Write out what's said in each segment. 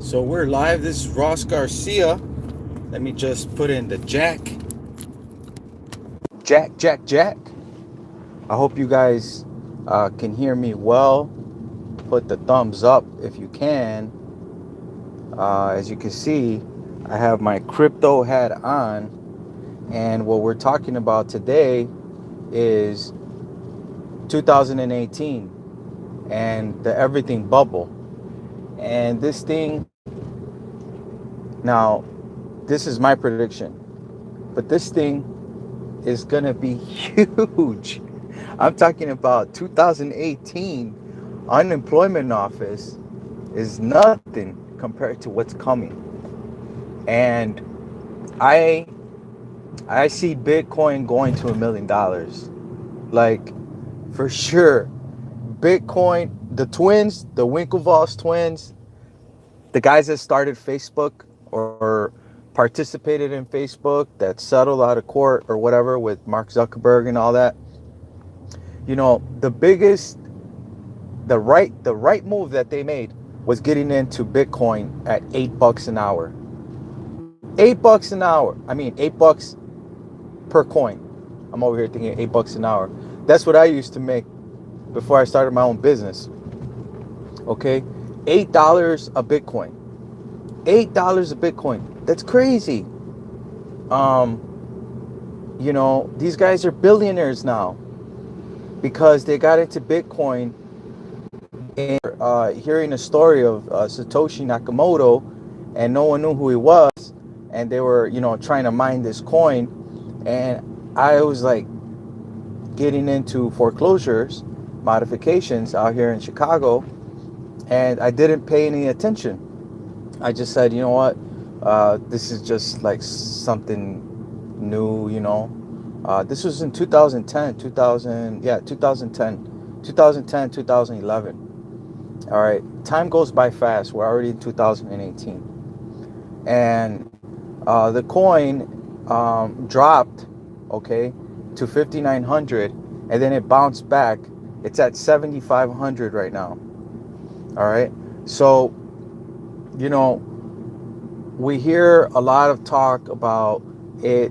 So we're live. This is Ross Garcia. Let me just put in the jack. Jack, Jack, Jack. I hope you guys can hear me well. Put the thumbs up if you can. As you can see, I have my crypto hat on. And what we're talking about today is 2018 and the everything bubble. And this thing, now, this is my prediction, but this thing is going to be huge. I'm talking about 2018 unemployment office is nothing compared to what's coming. And I I see Bitcoin going to $1 million. Like, for sure. Bitcoin, the twins, the Winklevoss twins, the guys that started Facebook or participated in Facebook, that settled out of court or whatever with Mark Zuckerberg and all that. You know, the right move that they made was getting into Bitcoin at $8 an hour. $8 an hour. I mean, $8 per coin. I'm over here thinking $8 an hour. That's what I used to make before I started my own business. Okay, $8 a Bitcoin. $8 a Bitcoin. That's crazy. You know, these guys are billionaires now because they got into Bitcoin. And hearing a story of Satoshi Nakamoto, and no one knew who he was, and they were, trying to mine this coin, and I was like getting into foreclosures, modifications out here in Chicago, and I didn't pay any attention. I just said, you know what, this is just like something new, This was in 2010, 2011. All right, time goes by fast. We're already in 2018. And the coin dropped, okay, to 5,900, and then it bounced back. It's at 7,500 right now. All right, so we hear a lot of talk about it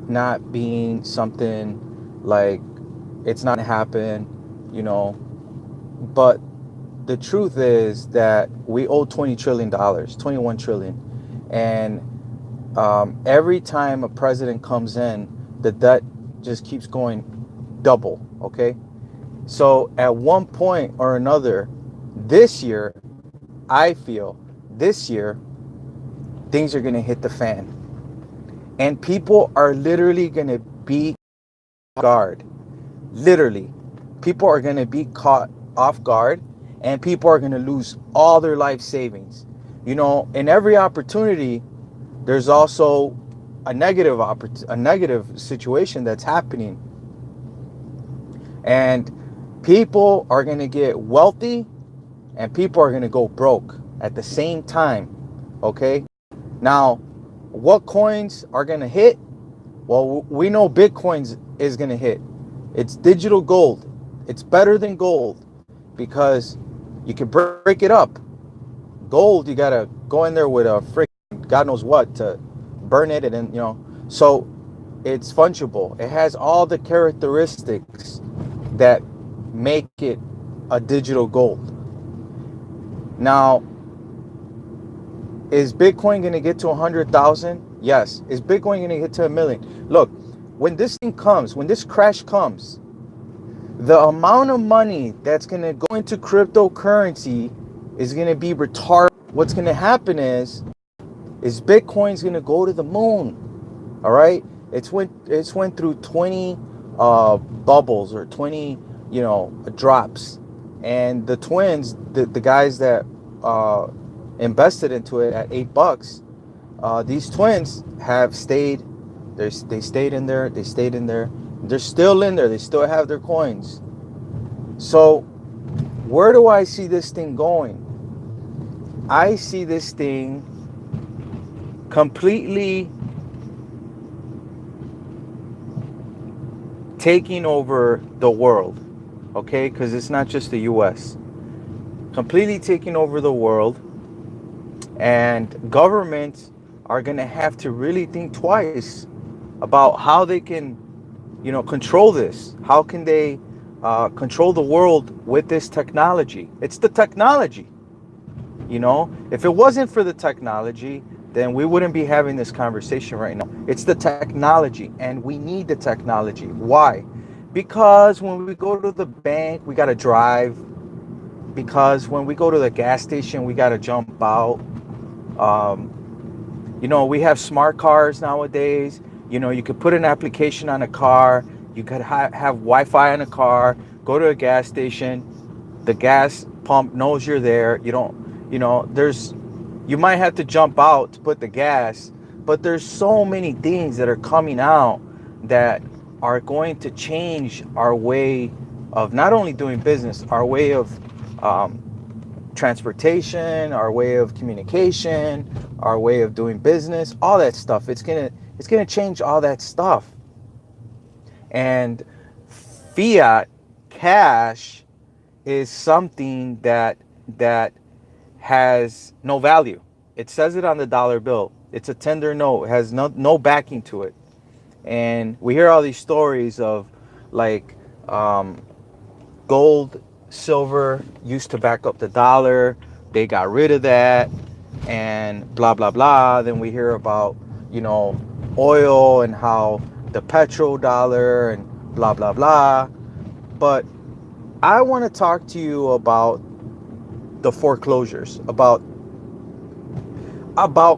not being something like it's not happen, but the truth is that we owe $20 trillion, $21 trillion. And every time a president comes in, the debt just keeps going double, okay? So at one point or another, this year, I feel this year, things are going to hit the fan. And people are literally going to be off guard. Literally. People are going to be caught off guard, and people are going to lose all their life savings. In every opportunity, there's also a negative situation that's happening. And people are going to get wealthy, and people are going to go broke at the same time. Okay? Now, what coins are going to hit? Well, we know Bitcoin is going to hit. It's digital gold. It's better than gold because you can break it up. Gold, you got to go in there with a freaking God knows what to burn it. And then, so it's fungible. It has all the characteristics that make it a digital gold. Now, is Bitcoin going to get to 100,000? Yes. Is Bitcoin going to get to 1 million? Look, when this crash comes, the amount of money that's going to go into cryptocurrency is going to be retarded. What's going to happen is Bitcoin's going to go to the moon. All right? It's went through 20 bubbles or 20, drops. And the twins, the guys that invested into it at $8, these twins have stayed. They stayed in there. They stayed in there. They're still in there. They still have their coins. So where do I see this thing going? I see this thing completely taking over the world, okay? Because it's not just the U.S. Completely taking over the world. And governments are going to have to really think twice about how they can, control this. How can they control the world with this technology? It's the technology. If it wasn't for the technology, then we wouldn't be having this conversation right now. It's the technology, and we need the technology. Why? Because when we go to the bank, we got to drive. Because when we go to the gas station, we got to jump out. We have smart cars nowadays. You could put an application on a car. You could have Wi-Fi in a car. Go to a gas station. The gas pump knows you're there. You might have to jump out to put the gas, but there's so many things that are coming out that are going to change our way of not only doing business, our way of transportation, our way of communication, our way of doing business, all that stuff. It's gonna change all that stuff. And fiat cash is something that has no value. It says it on the dollar bill. It's a tender note. It has no backing to it. And we hear all these stories of like gold, silver used to back up the dollar. They got rid of that and blah, blah, blah. Then we hear about, oil and how the petrodollar and blah, blah, blah. But I want to talk to you about the foreclosures, about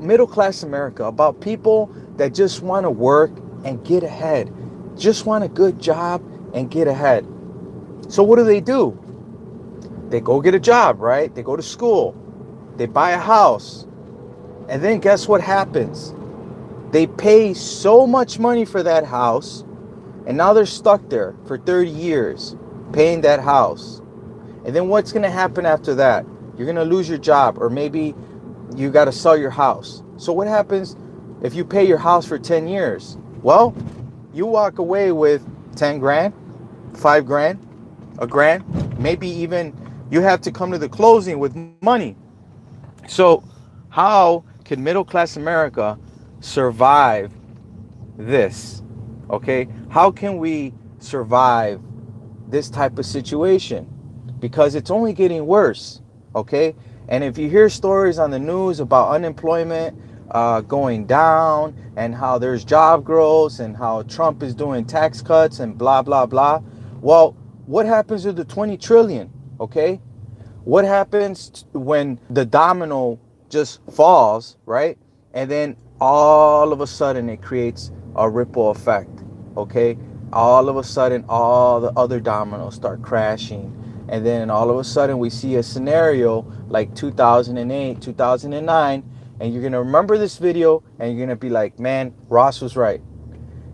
middle class America, about people that just want to work and get ahead, just want a good job and get ahead. So what do? They go get a job, right? They go to school, they buy a house, and then guess what happens? They pay so much money for that house, and now they're stuck there for 30 years paying that house. And then what's going to happen after that? You're going to lose your job, or maybe you got to sell your house. So what happens if you pay your house for 10 years? Well, you walk away with 10 grand, 5 grand, a grand, maybe even you have to come to the closing with money. So how can middle class America survive this? Okay, how can we survive this type of situation? Because it's only getting worse. Okay, and if you hear stories on the news about unemployment going down and how there's job growth and how Trump is doing tax cuts and blah, blah, blah. Well, what happens with the 20 trillion? Okay, what happens when the domino just falls, right? And then all of a sudden it creates a ripple effect. Okay, all of a sudden all the other dominoes start crashing. And then all of a sudden we see a scenario like 2008, 2009, and you're going to remember this video and you're going to be like, man, Ross was right.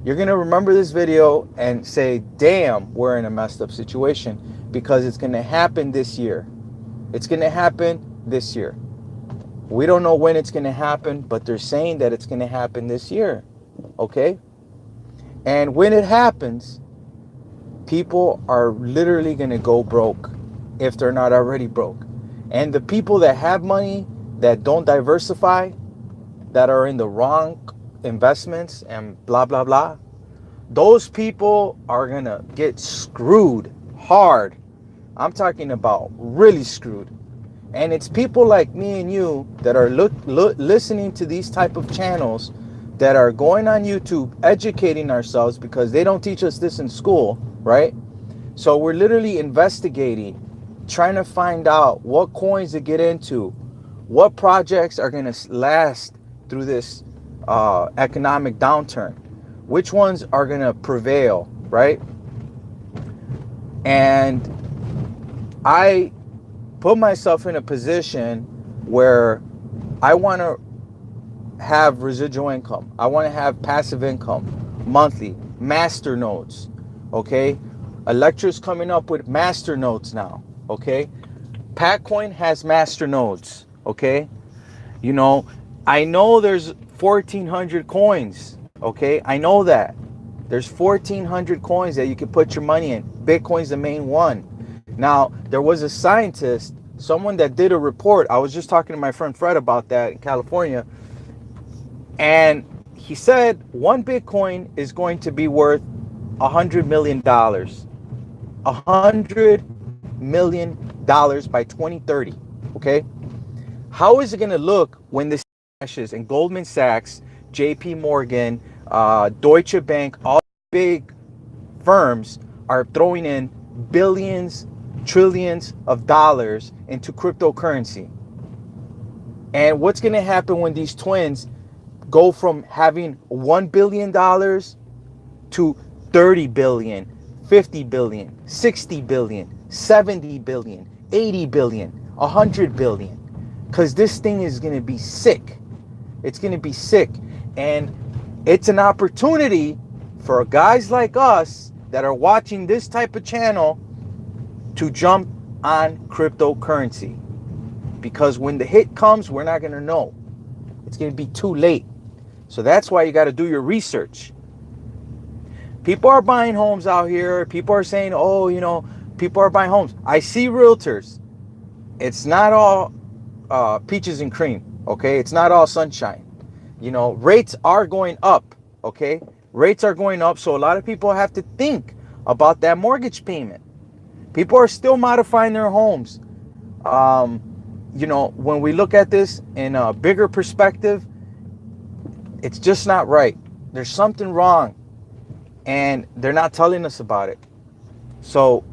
You're going to remember this video and say, damn, we're in a messed up situation, because it's going to happen this year. It's going to happen this year. We don't know when it's going to happen, but they're saying that it's going to happen this year. Okay? And when it happens, people are literally going to go broke if they're not already broke. And the people that have money, that don't diversify, that are in the wrong investments and blah, blah, blah, those people are going to get screwed hard. I'm talking about really screwed. And it's people like me and you that are listening to these type of channels, that are going on YouTube, educating ourselves, because they don't teach us this in school, right? So we're literally investigating, trying to find out what coins to get into, what projects are going to last through this economic downturn, which ones are going to prevail, right? And I put myself in a position where I want to have residual income. I want to have passive income monthly, master nodes. Okay, Electra's coming up with master nodes now. Okay, Patcoin has master nodes. Okay, I know there's 1,400 coins. Okay, I know that there's 1,400 coins that you can put your money in. Bitcoin's the main one. Now, there was a scientist someone that did a report. I was just talking to my friend Fred about that in California, and he said one Bitcoin is going to be worth $100 million. $100 million by 2030. Okay, how is it going to look when this crashes and Goldman Sachs, J.P. Morgan, Deutsche Bank, all big firms are throwing in billions, trillions of dollars into cryptocurrency? And what's going to happen when these twins go from having $1 billion to 30 billion, 50 billion, 60 billion, 70 billion, 80 billion, 100 billion? Because this thing is going to be sick. It's going to be sick. And it's an opportunity for guys like us that are watching this type of channel to jump on cryptocurrency. Because when the hit comes, we're not going to know. It's going to be too late. So that's why you got to do your research. People are buying homes out here. People are saying, oh, you know, people are buying homes. I see realtors. It's not all peaches and cream, okay? It's not all sunshine. You know, rates are going up, okay? Rates are going up, so a lot of people have to think about that mortgage payment. People are still modifying their homes. You know, when we look at this in a bigger perspective, it's just not right. There's something wrong, and they're not telling us about it. So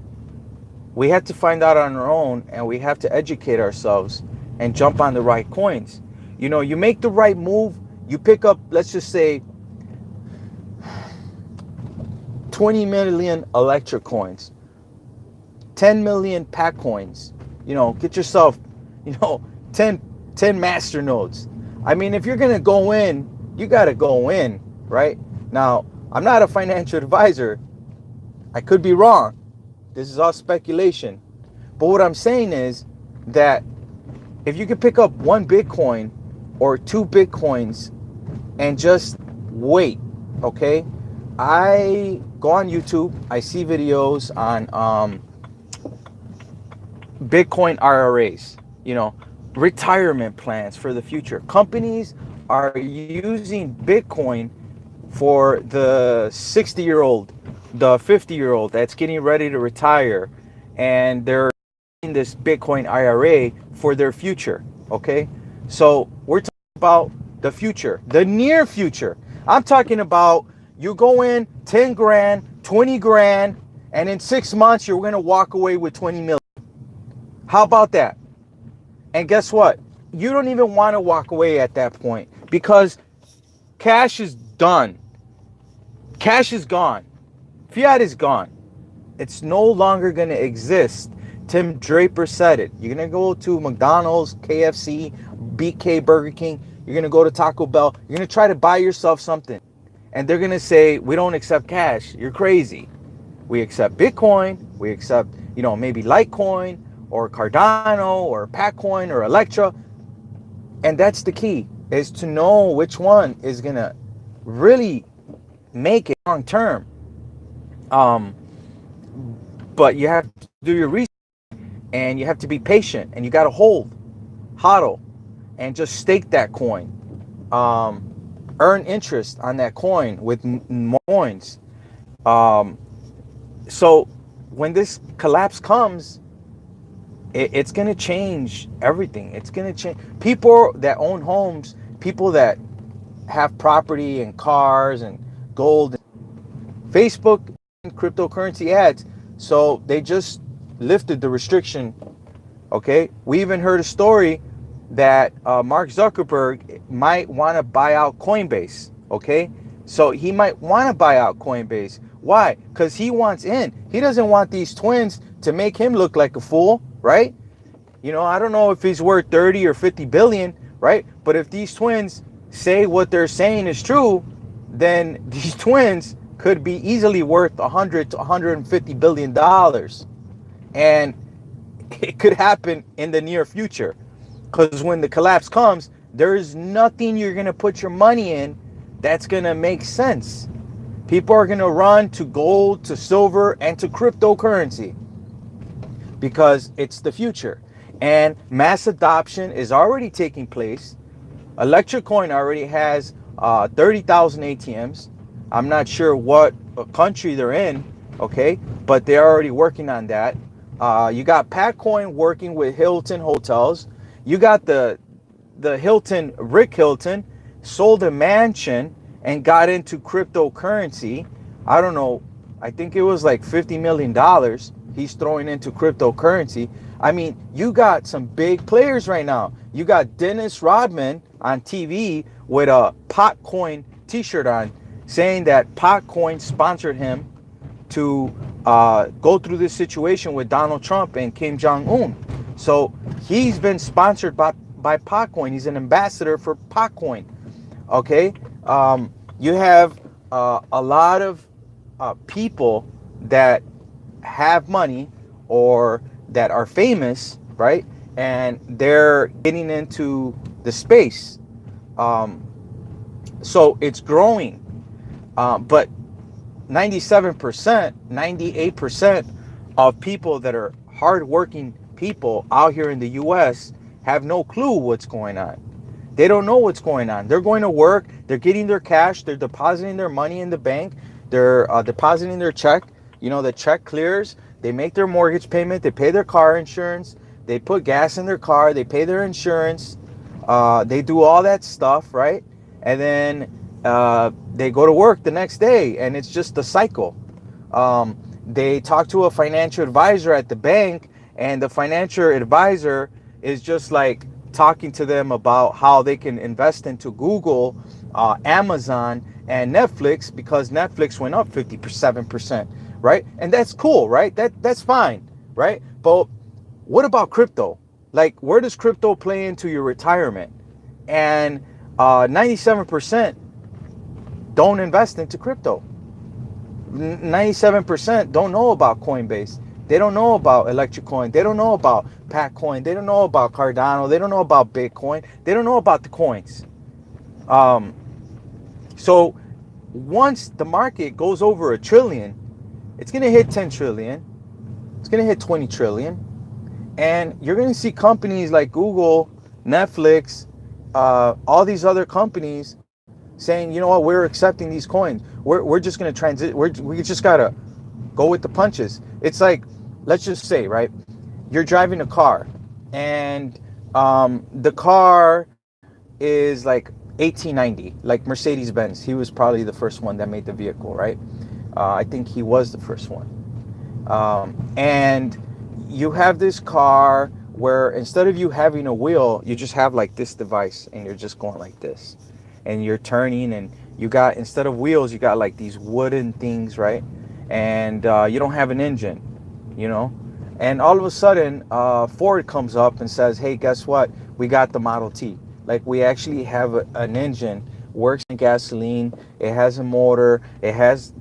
we have to find out on our own, and we have to educate ourselves and jump on the right coins. You know, you make the right move, you pick up, let's just say, 20 million electric coins, 10 million pack coins. You know, get yourself, you know, 10 master nodes. I mean, if you're going to go in, you got to go in, right? Now, I'm not a financial advisor. I could be wrong. This is all speculation. But what I'm saying is that if you could pick up one Bitcoin or two Bitcoins and just wait, okay? I go on YouTube. I see videos on Bitcoin IRAs, you know, retirement plans for the future. Companies are using Bitcoin for the 60-year-old, the 50-year-old that's getting ready to retire, and they're in this Bitcoin IRA for their future, okay? So we're talking about the future, the near future. I'm talking about you go in 10 grand, 20 grand, and in 6 months, you're going to walk away with 20 million. How about that? And guess what? You don't even want to walk away at that point because cash is done. Cash is gone. Fiat is gone. It's no longer going to exist. Tim Draper said it. You're going to go to McDonald's, KFC, BK, Burger King. You're going to go to Taco Bell. You're going to try to buy yourself something. And they're going to say, we don't accept cash. You're crazy. We accept Bitcoin. We accept, you know, maybe Litecoin or Cardano or Patcoin or Electra. And that's the key, is to know which one is going to really make it long term. But you have to do your research, and you have to be patient, and you got to hodl, and just stake that coin. Earn interest on that coin with coins. So when this collapse comes, it's going to change everything. It's going to change. People that own homes, people that have property and cars and gold, Facebook and cryptocurrency ads. So they just lifted the restriction. Okay. We even heard a story that Mark Zuckerberg might want to buy out Coinbase. Okay. So he might want to buy out Coinbase. Why? Because he wants in. He doesn't want these twins to make him look like a fool, right? You know, I don't know if he's worth 30 or 50 billion, right? But if these twins say what they're saying is true, then these twins could be easily worth 100 to 150 billion dollars. And it could happen in the near future. Because when the collapse comes, there is nothing you're going to put your money in that's going to make sense. People are going to run to gold, to silver, and to cryptocurrency because it's the future. And mass adoption is already taking place. Electric Coin already has 30,000 ATMs. I'm not sure what country they're in, okay, but they're already working on that. You got Patcoin working with Hilton Hotels. You got the Hilton, Rick Hilton, sold a mansion and got into cryptocurrency. I don't know. I think it was like $50 million he's throwing into cryptocurrency. I mean, you got some big players right now. You got Dennis Rodman on TV with a Potcoin t-shirt on saying that Potcoin sponsored him to go through this situation with Donald Trump and Kim Jong-un. So he's been sponsored by Potcoin. He's an ambassador for Potcoin. Okay, you have a lot of people that have money or that are famous, right? And they're getting into the space. So it's growing, but 97%, 98% of people that are hardworking people out here in the US have no clue what's going on. They don't know what's going on. They're going to work, they're getting their cash, they're depositing their money in the bank, they're depositing their check. You know, the check clears, they make their mortgage payment, they pay their car insurance, they put gas in their car, they pay their insurance, they do all that stuff, right? And then they go to work the next day, and it's just a cycle. They talk to a financial advisor at the bank, and the financial advisor is just like talking to them about how they can invest into Google, Amazon, and Netflix, because Netflix went up 57%, right? And that's cool, right? That's fine, right? But what about crypto? Like, where does crypto play into your retirement? And 97% don't invest into crypto. 97% don't know about Coinbase. They don't know about Electric Coin. They don't know about Patcoin. They don't know about Cardano. They don't know about Bitcoin. They don't know about the coins. So once the market goes over $1 trillion, it's going to hit 10 trillion. It's going to hit 20 trillion. And you're going to see companies like Google, Netflix, all these other companies saying, you know what, we're accepting these coins. We're just going to transit. We just got to go with the punches. It's like, let's just say, right, you're driving a car, and the car is like 1890, like Mercedes-Benz. He was probably the first one that made the vehicle, right? I think he was the first one. And you have this car where instead of you having a wheel, you just have like this device, and you're just going like this, and you're turning, and you got, instead of wheels, you got like these wooden things, right? And you don't have an engine, you know? And all of a sudden, Ford comes up and says, hey, guess what? We got the Model T. Like, we actually have an engine, works in gasoline, it has a motor, it has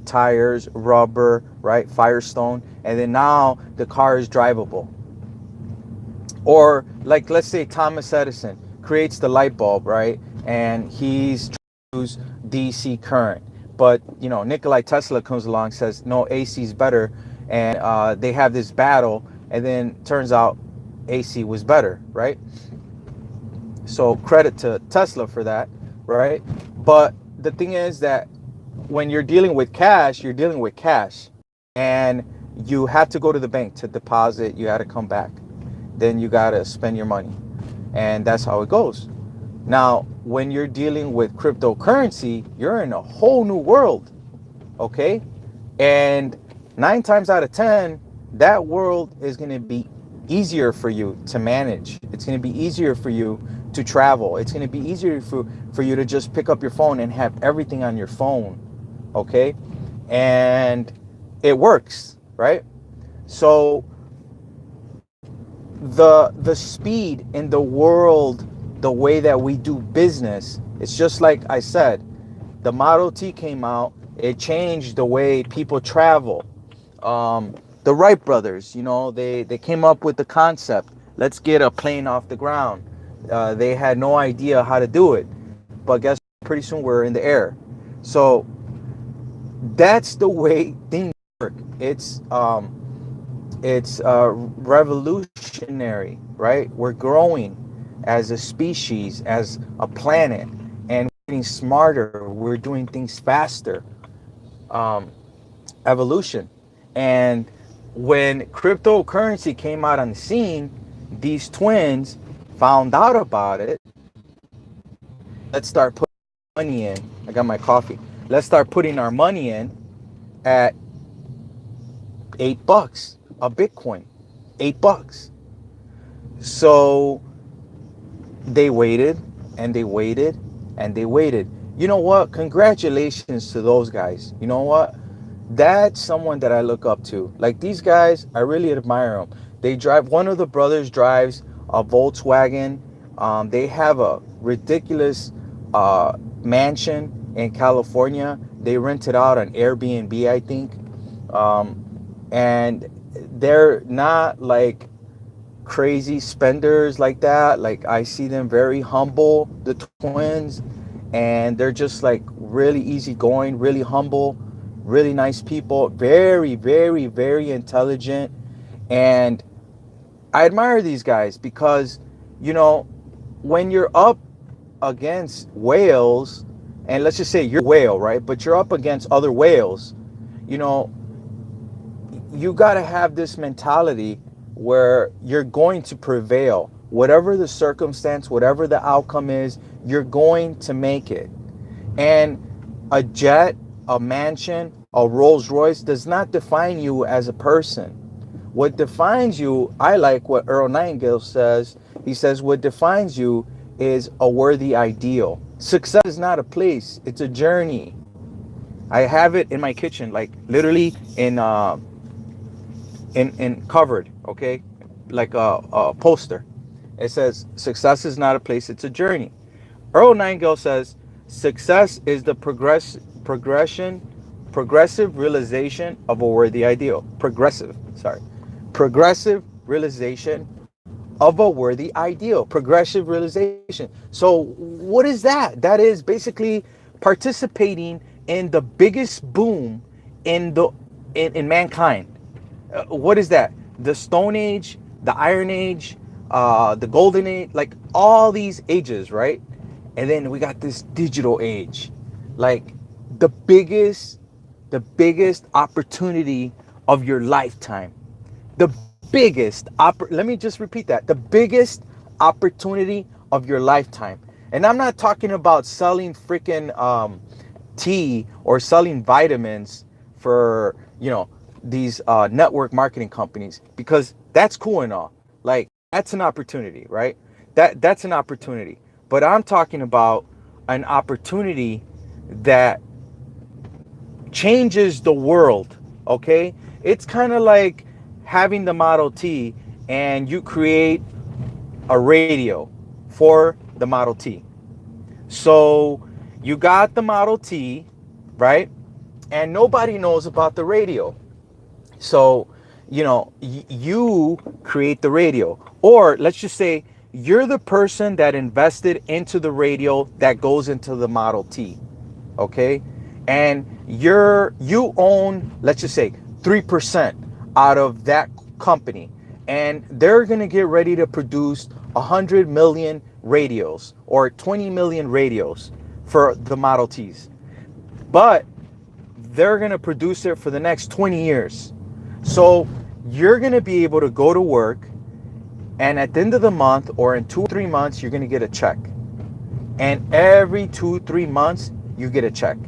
tires, rubber, right? Firestone. And then now the car is drivable. Or like, let's say Thomas Edison creates the light bulb, right? And he's trying to use DC current. But, you know, Nikola Tesla comes along, says, no, AC is better. And they have this battle. And then turns out AC was better, right? So credit to Tesla for that, right? But the thing is that when you're dealing with cash, you're dealing with cash. And you have to go to the bank to deposit. You had to come back. Then you got to spend your money. And that's how it goes. Now, when you're dealing with cryptocurrency, you're in a whole new world, okay? And 9 times out of 10, that world is going to be easier for you to manage. It's going to be easier for you to travel. It's going to be easier for you to just pick up your phone and have everything on your phone, okay? And it works, right? So the speed in the world, the way that we do business, it's just like I said, the Model T came out, it changed the way people travel. The Wright brothers, you know, they came up with the concept, let's get a plane off the ground. They had no idea how to do it, but guess what? Pretty soon we're in the air. So that's the way things work. It's it's revolutionary, right? We're growing as a species, as a planet, and we're getting smarter. We're doing things faster. Um, Evolution. And when cryptocurrency came out on the scene, these twins found out about it. Let's start putting money in. I got my coffee. Let's start putting our money in at $8 a Bitcoin. $8. So they waited and they waited and they waited. You know what? Congratulations to those guys. You know what? That's someone that I look up to. Like these guys, I really admire them. They drive, one of the brothers drives a Volkswagen. They have a ridiculous mansion in California. They rent it out on Airbnb, I think. And they're not like crazy spenders like that. Like I see them very humble, the twins, and they're just like really easygoing, really humble, really nice people, very, very, very intelligent. And I admire these guys because, you know, when you're up against whales, and let's just say you're a whale, right? But you're up against other whales, you know, you got to have this mentality where you're going to prevail. Whatever the circumstance, whatever the outcome is, you're going to make it. And a jet, a mansion, a Rolls Royce does not define you as a person. What defines you, I like what Earl Nightingale says. He says, what defines you is a worthy ideal. Success is not a place, it's a journey. I have it in my kitchen, like literally in covered, okay, like a poster. It says, success is not a place, it's a journey. Earl Nightingale says, success is the progressive realization of a worthy ideal. Progressive realization of a worthy ideal. Progressive realization. So what is that? That is basically participating in the biggest boom in mankind. What is that? The Stone Age, the Iron Age, the Golden Age, like all these ages, right? And then we got this digital age, like the biggest opportunity of your lifetime. The let me just repeat that. The biggest opportunity of your lifetime. And I'm not talking about selling freaking tea or selling vitamins for, you know, these network marketing companies, because that's cool and all. Like that's an opportunity, right? That's an opportunity. But I'm talking about an opportunity that changes the world, okay? It's kind of like having the Model T and you create a radio for the Model T. So you got the Model T, right? And nobody knows about the radio. So, you know, you create the radio. Or let's just say you're the person that invested into the radio that goes into the Model T, okay? And you own, let's just say 3% out of that company. And they're going to get ready to produce 100 million radios or 20 million radios for the Model Ts. But they're going to produce it for the next 20 years. So you're going to be able to go to work, and at the end of the month or in 2 or 3 months, you're going to get a check. And every 2-3 months, you get a check.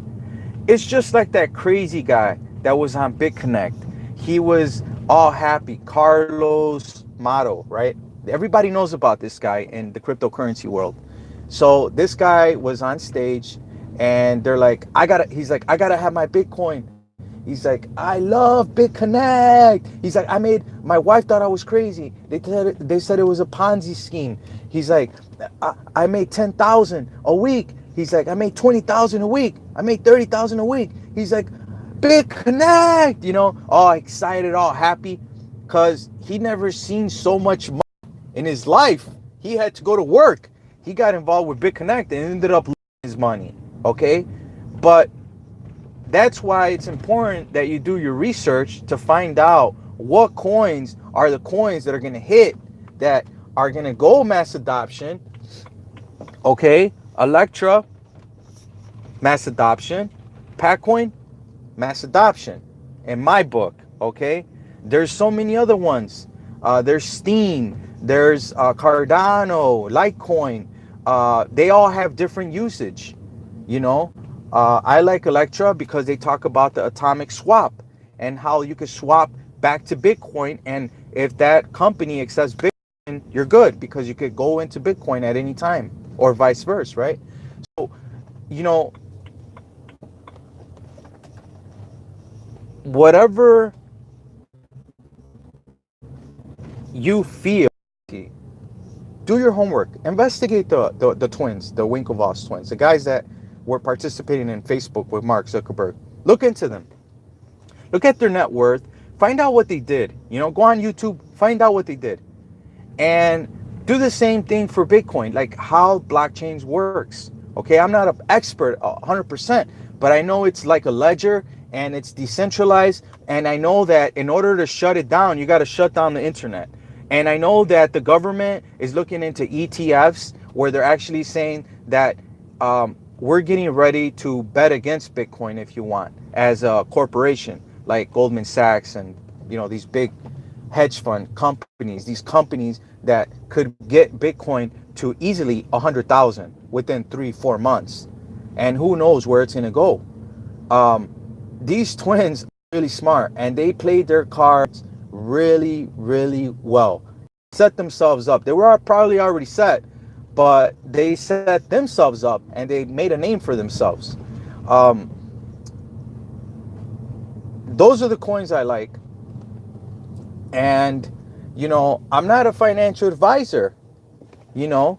It's just like that crazy guy that was on BitConnect. He was all happy. Carlos Mato, right? Everybody knows about this guy in the cryptocurrency world. So this guy was on stage and they're like, he's like, I gotta have my Bitcoin. He's like, I love BitConnect. He's like, my wife thought I was crazy. They said it was a Ponzi scheme. He's like, I made 10,000 a week. He's like, I made 20,000 a week. I made 30,000 a week. He's like, BitConnect, you know, all excited, all happy, because he never seen so much money in his life. He had to go to work. He got involved with BitConnect and ended up losing his money, okay? But that's why it's important that you do your research to find out what coins are the coins that are going to hit, that are going to go mass adoption. Okay, Electra, mass adoption. Patcoin, mass adoption in my book. Okay, there's so many other ones. There's Steam, there's Cardano, Litecoin. They all have different usage. You know, I like Electra because they talk about the atomic swap and how you could swap back to Bitcoin, and if that company accepts Bitcoin, you're good because you could go into Bitcoin at any time, or vice versa, right? So, you know, whatever you feel, do your homework. Investigate the twins, the Winklevoss twins, the guys that were participating in Facebook with Mark Zuckerberg. Look into them. Look at their net worth. Find out what they did. You know, go on YouTube, find out what they did. And do the same thing for Bitcoin, like how blockchains works. Okay, I'm not an expert 100%, but I know it's like a ledger and it's decentralized. And I know that in order to shut it down, you got to shut down the internet. And I know that the government is looking into ETFs where they're actually saying that we're getting ready to bet against Bitcoin if you want, as a corporation like Goldman Sachs and, you know, these big hedge fund companies, these companies that could get Bitcoin to easily 100,000 within 3-4 months. And who knows where it's going to go. These twins are really smart, and they played their cards really, really well. Set themselves up. They were probably already set, but they set themselves up and they made a name for themselves. Those are the coins I like. And, you know, I'm not a financial advisor, you know,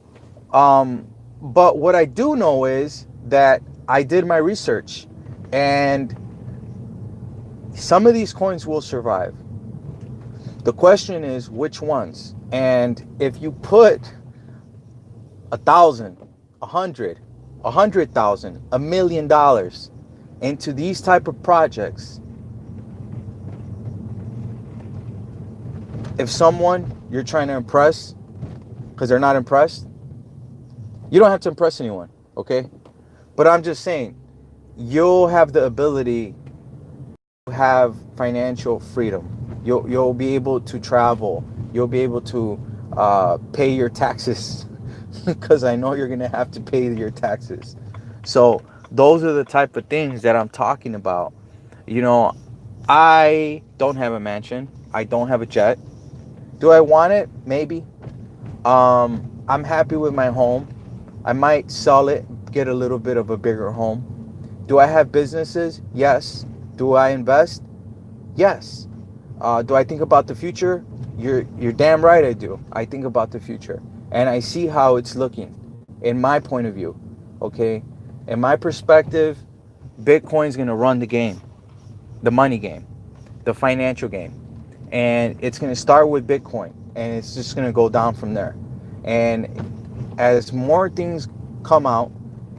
but what I do know is that I did my research, and some of these coins will survive. The question is which ones. And if you put 1,000, 100, 100,000, $1 million into these type of projects, if someone you're trying to impress because they're not impressed, you don't have to impress anyone, okay? But I'm just saying, you'll have the ability to have financial freedom. You'll be able to travel. You'll be able to pay your taxes because I know you're going to have to pay your taxes. So those are the type of things that I'm talking about. You know, I don't have a mansion. I don't have a jet. Do I want it? Maybe. I'm happy with my home. I might sell it, get a little bit of a bigger home. Do I have businesses? Yes. Do I invest? Yes. Do I think about the future? You're damn right I do. I think about the future. And I see how it's looking in my point of view. Okay? In my perspective, Bitcoin's going to run the game. The money game. The financial game. And it's going to start with Bitcoin. And it's just going to go down from there. And as more things come out,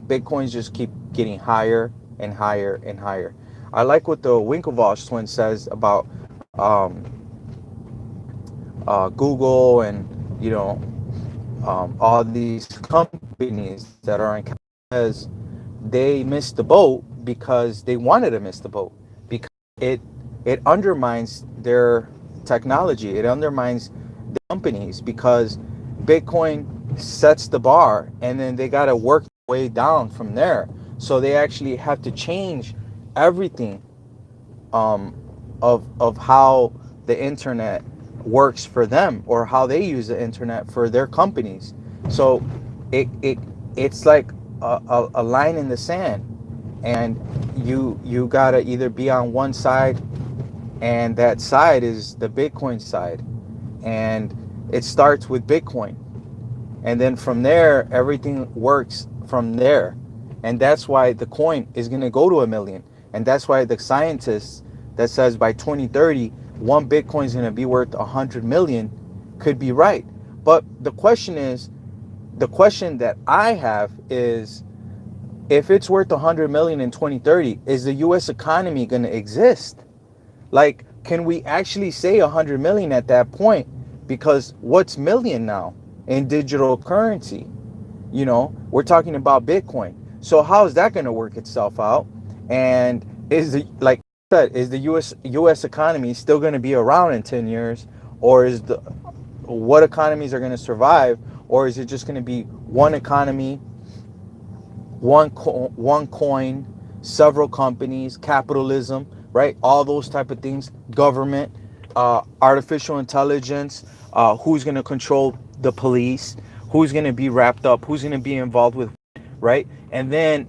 Bitcoins just keep getting higher and higher and higher. I like what the Winklevoss twin says about Google and, you know, all these companies that are in, because they missed the boat because they wanted to miss the boat, because it undermines their technology. It undermines the companies because Bitcoin sets the bar and then they got to work their way down from there. So they actually have to change everything of how the internet works for them, or how they use the internet for their companies. So it's like a line in the sand, and you gotta either be on one side, and that side is the Bitcoin side, and it starts with Bitcoin, and then from there everything works from there. And that's why the coin is going to go to 1 million. And that's why the scientists that says by 2030 one Bitcoin is going to be worth 100 million could be right. But the question that I have is, if it's worth 100 million in 2030, is the US economy going to exist? Like, can we actually say 100 million at that point? Because what's million now in digital currency? You know, we're talking about Bitcoin. So how is that going to work itself out? And is the, like I said, is the US economy still going to be around in 10 years, or is the what economies are going to survive, or is it just going to be one economy, one coin, several companies, capitalism, right? All those type of things, government, artificial intelligence, who's going to control the police, who's going to be wrapped up, who's going to be involved with, right? And then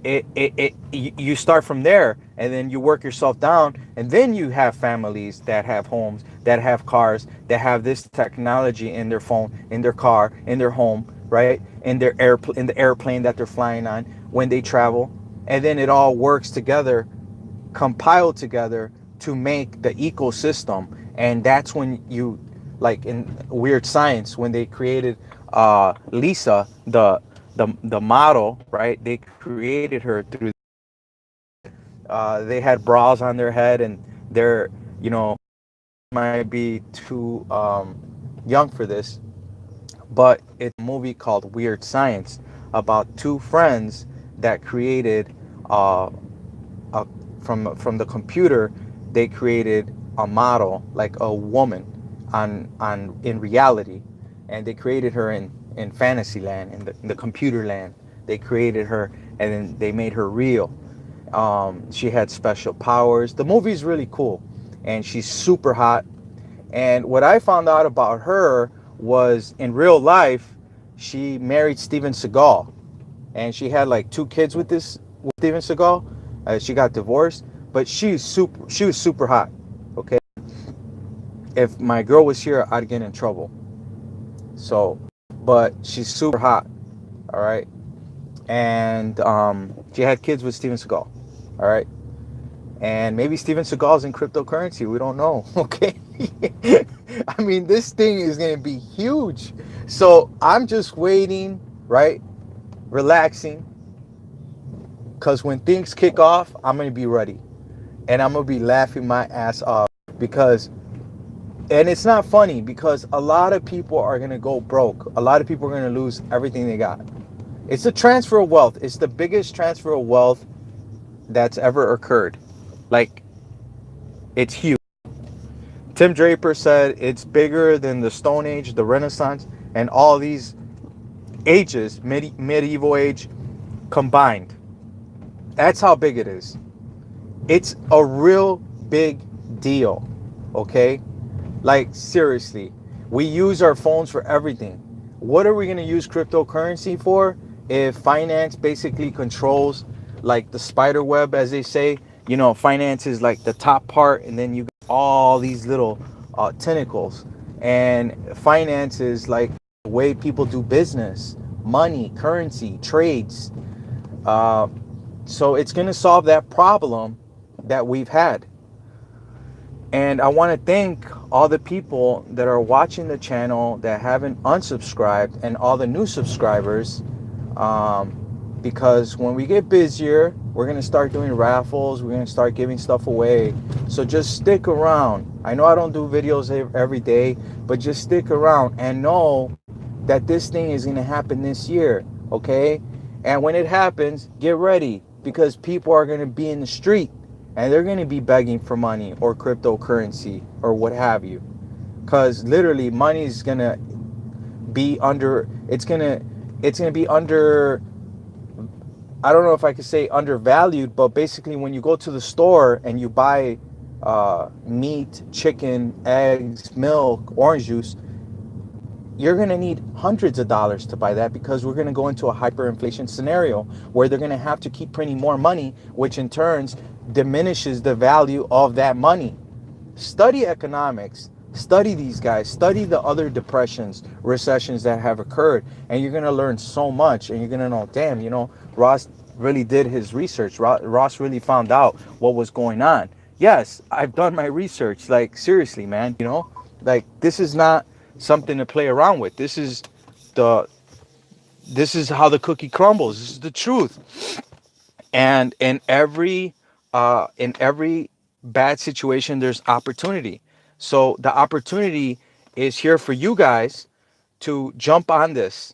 you start from there, and then you work yourself down, and then you have families that have homes, that have cars, that have this technology in their phone, in their car, in their home, right? In the airplane that they're flying on when they travel, and then it all works together, compiled together to make the ecosystem. And that's when you, like in Weird Science, when they created Lisa, the model, right? They created her through they had bras on their head, and they're, you know, might be too young for this, but it's a movie called Weird Science about two friends that created uh, a, from the computer. They created a model, like a woman on in reality, and they created her in fantasy land, in the computer land. They created her, and then they made her real. She had special powers. The movie's really cool, and she's super hot. And what I found out about her was, in real life, she married Steven Seagal, and she had like two kids with Steven Seagal. She got divorced, but she was super hot. Okay, if my girl was here, I'd get in trouble. So, but she's super hot. All right, and she had kids with Steven Seagal. All right, and maybe Steven Seagal's in cryptocurrency. We don't know. Okay, I mean, this thing is gonna be huge. So I'm just waiting, right? Relaxing, because when things kick off, I'm gonna be ready, and I'm gonna be laughing my ass off, because, and it's not funny, because a lot of people are gonna go broke. A lot of people are gonna lose everything they got. It's a transfer of wealth. It's the biggest transfer of wealth that's ever occurred. Like, it's huge. Tim Draper said it's bigger than the Stone Age, the Renaissance, and all these ages, medieval age combined. That's how big it is. It's a real big deal. Okay? Like, seriously. We use our phones for everything. What are we going to use cryptocurrency for if finance basically controls, like, the spider web, as they say? You know, finance is like the top part, and then you got all these little tentacles. And finance is like the way people do business, money, currency, trades. Uh, so it's going to solve that problem that we've had. And I want to thank all the people that are watching the channel that haven't unsubscribed, and all the new subscribers, because when we get busier, we're going to start doing raffles. We're going to start giving stuff away. So just stick around. I know I don't do videos every day, but just stick around and know that this thing is going to happen this year, okay? And when it happens, get ready, because people are going to be in the street, and they're going to be begging for money or cryptocurrency or what have you. Because literally money is going to be under, it's going to be under, I don't know if I could say undervalued, but basically when you go to the store and you buy meat, chicken, eggs, milk, orange juice, you're going to need hundreds of dollars to buy that, because we're going to go into a hyperinflation scenario where they're going to have to keep printing more money, which in turns diminishes the value of that money. Study economics, study these guys, study the other depressions, recessions that have occurred, and you're going to learn so much, and you're going to know, damn, you know, Ross really did his research. Ross really found out what was going on. Yes, I've done my research. Like, seriously, man, you know, like, this is not something to play around with. This is how the cookie crumbles. This is the truth. And in every bad situation, there's opportunity. So the opportunity is here for you guys to jump on this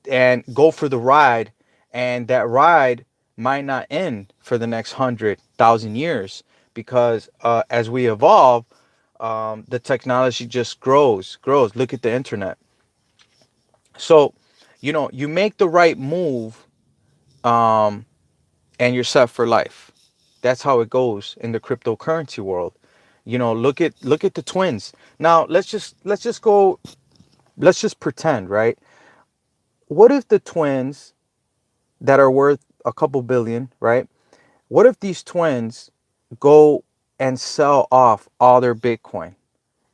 and go for the ride. And that ride might not end for the next 100,000 years, because as we evolve, the technology just grows. Look at the internet. So, you make the right move, um, and you're set for life. That's how it goes in the cryptocurrency world. Look at the twins. Now let's just pretend, right? What if the twins that are worth a couple billion, right? What if these twins go and sell off all their Bitcoin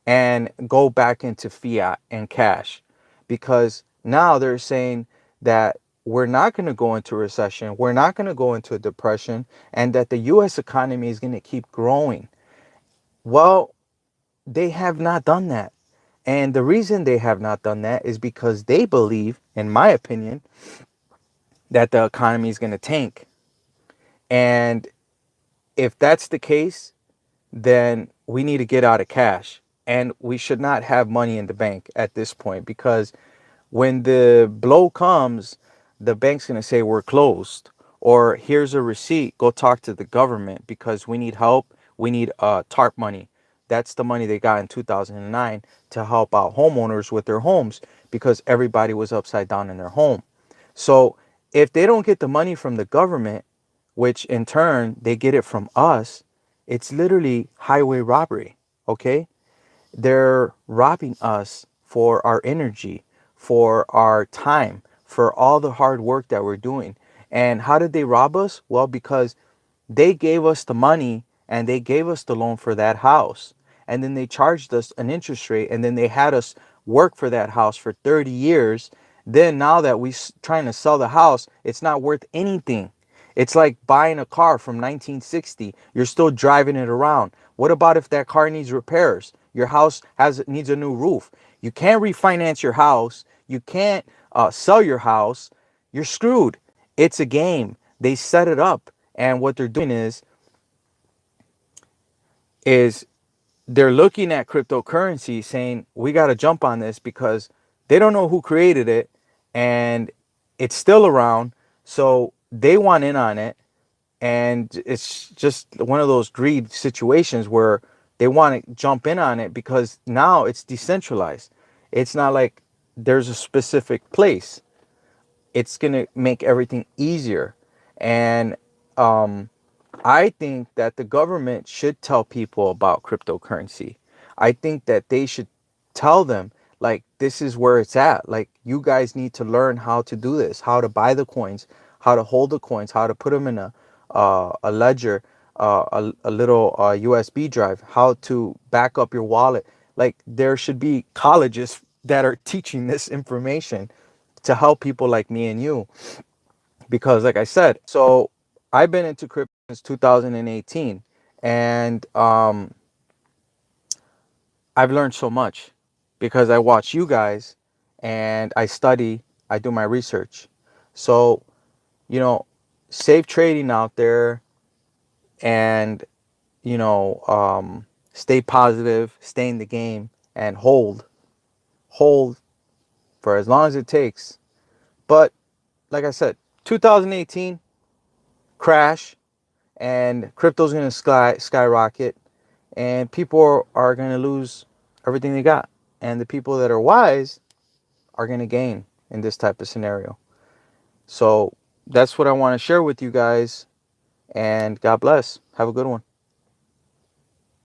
and go back into fiat and cash? Because now they're saying that we're not going to go into a recession, we're not going to go into a depression, and that the US economy is going to keep growing. Well, they have not done that. And the reason they have not done that is because they believe, in my opinion, that the economy is going to tank. And if that's the case, then we need to get out of cash. And we should not have money in the bank at this point, because when the blow comes, the bank's going to say we're closed, or here's a receipt, go talk to the government because we need help. We need TARP money. That's the money they got in 2009 to help out homeowners with their homes, because everybody was upside down in their home. So if they don't get the money from the government, which in turn they get it from us, it's literally highway robbery. Okay? They're robbing us for our energy, for our time, for all the hard work that we're doing. And how did they rob us? Well, because they gave us the money and they gave us the loan for that house. And then they charged us an interest rate, and then they had us work for that house for 30 years. Then now that we trying to sell the house, it's not worth anything. It's like buying a car from 1960. You're still driving it around. What about if that car needs repairs? Your house needs a new roof. You can't refinance your house. You can't sell your house. You're screwed. It's a game. They set it up, and what they're doing is they're looking at cryptocurrency saying we got to jump on this, because they don't know who created it, and it's still around, so they want in on it. And it's just one of those greed situations where they want to jump in on it, because now it's decentralized. It's not like there's a specific place. It's going to make everything easier. And I think that the government should tell people about cryptocurrency. I think that they should tell them, like, this is where it's at. Like, you guys need to learn how to do this, how to buy the coins, how to hold the coins, how to put them in a ledger, a little USB drive, how to back up your wallet. Like, there should be colleges that are teaching this information to help people like me and you. Because like I said, so I've been into crypto since 2018, and I've learned so much because I watch you guys and I study, I do my research. So, you know, safe trading out there, and stay positive, stay in the game, and hold for as long as it takes. But like I said, 2018 crash, and crypto's going to skyrocket, and people are going to lose everything they got, and the people that are wise are going to gain in this type of scenario. So that's what I want to share with you guys, and God bless. Have a good one.